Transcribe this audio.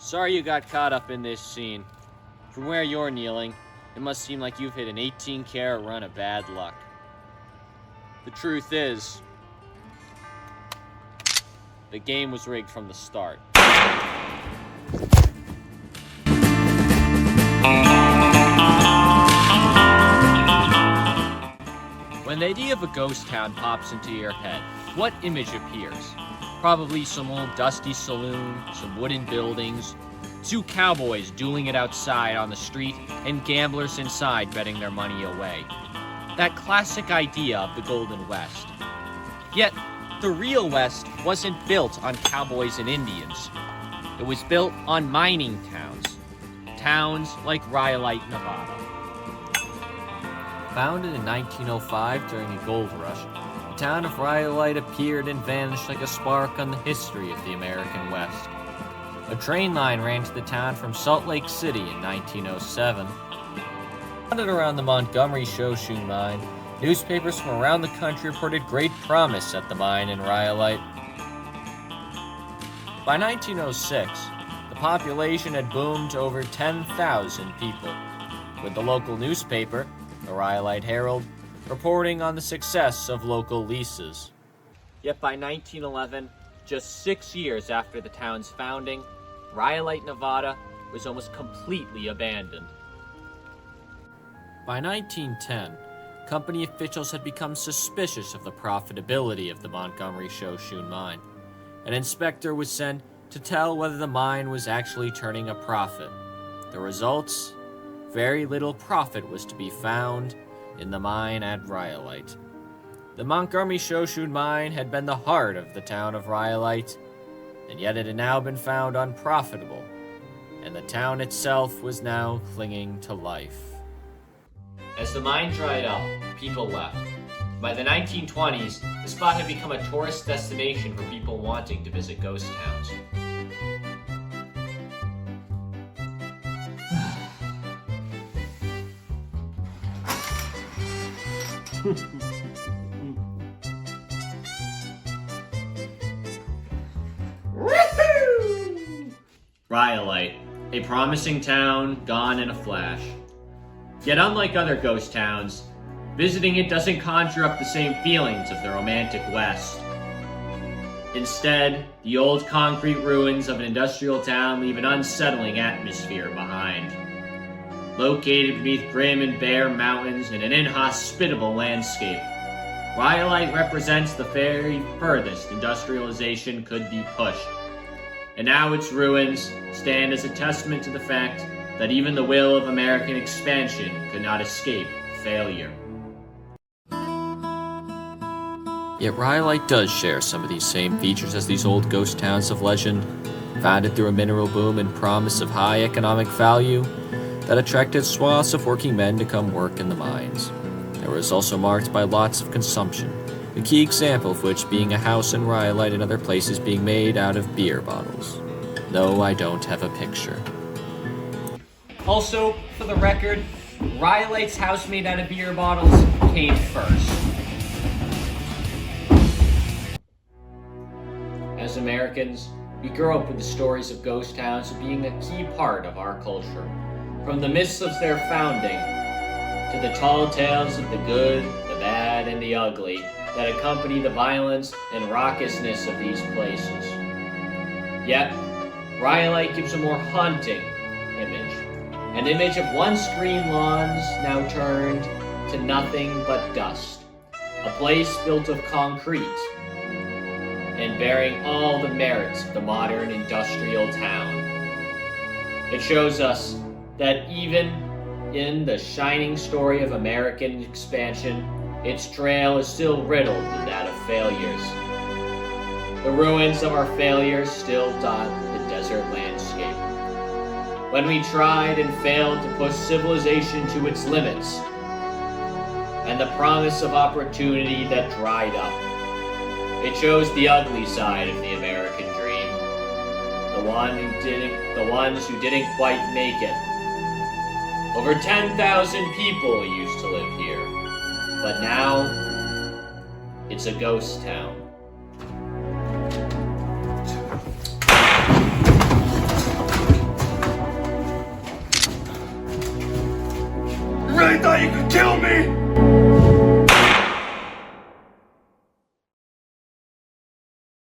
Sorry you got caught up in this scene. From where you're kneeling, it must seem like you've hit an 18-carat run of bad luck. The truth is, the game was rigged from the start. When the idea of a ghost town pops into your head, what image appears? Probably some old dusty saloon, some wooden buildings, two cowboys dueling it outside on the street, and gamblers inside betting their money away. That classic idea of the Golden West. Yet, the real West wasn't built on cowboys and Indians. It was built on mining towns. Towns like Rhyolite, Nevada. Founded in 1905 during a gold rush, the town of Rhyolite appeared and vanished like a spark on the history of the American West. A train line ran to the town from Salt Lake City in 1907. Founded around the Montgomery Shoshone mine, newspapers from around the country reported great promise at the mine in Rhyolite. By 1906, the population had boomed to over 10,000 people, with the local newspaper, the Rhyolite Herald, reporting on the success of local leases. Yet by 1911, just 6 years after the town's founding, Rhyolite, Nevada was almost completely abandoned. By 1910, company officials had become suspicious of the profitability of the Montgomery Shoshone mine. An inspector was sent to tell whether the mine was actually turning a profit. The results? Very little profit was to be found in the mine at Rhyolite. The Montgomery Shoshone mine had been the heart of the town of Rhyolite, and yet it had now been found unprofitable, and the town itself was now clinging to life. As the mine dried up, people left. By the 1920s, the spot had become a tourist destination for people wanting to visit ghost towns. Rhyolite, a promising town gone in a flash. Yet unlike other ghost towns, visiting it doesn't conjure up the same feelings of the romantic West. Instead, the old concrete ruins of an industrial town leave an unsettling atmosphere behind. Located beneath grim and bare mountains in an inhospitable landscape, Rhyolite represents the very furthest industrialization could be pushed. And now its ruins stand as a testament to the fact that even the will of American expansion could not escape failure. Yet Rhyolite does share some of these same features as these old ghost towns of legend, founded through a mineral boom and promise of high economic value that attracted swaths of working men to come work in the mines. It was also marked by lots of consumption, the key example of which being a house in Rhyolite and other places being made out of beer bottles. No, I don't have a picture. Also, for the record, Rhyolite's house made out of beer bottles came first. As Americans, we grow up with the stories of ghost towns being a key part of our culture. From the myths of their founding, to the tall tales of the good, the bad, and the ugly that accompany the violence and raucousness of these places. Yet, Rhyolite gives a more haunting image. An image of once green lawns now turned to nothing but dust. A place built of concrete and bearing all the merits of the modern industrial town. It shows us that even in the shining story of American expansion, its trail is still riddled with that of failures. The ruins of our failures still dot the desert landscape. When we tried and failed to push civilization to its limits, and the promise of opportunity that dried up, it shows the ugly side of the American dream. The ones who didn't quite make it. Over 10,000 people used to live here, but now it's a ghost town. really thought you could kill me?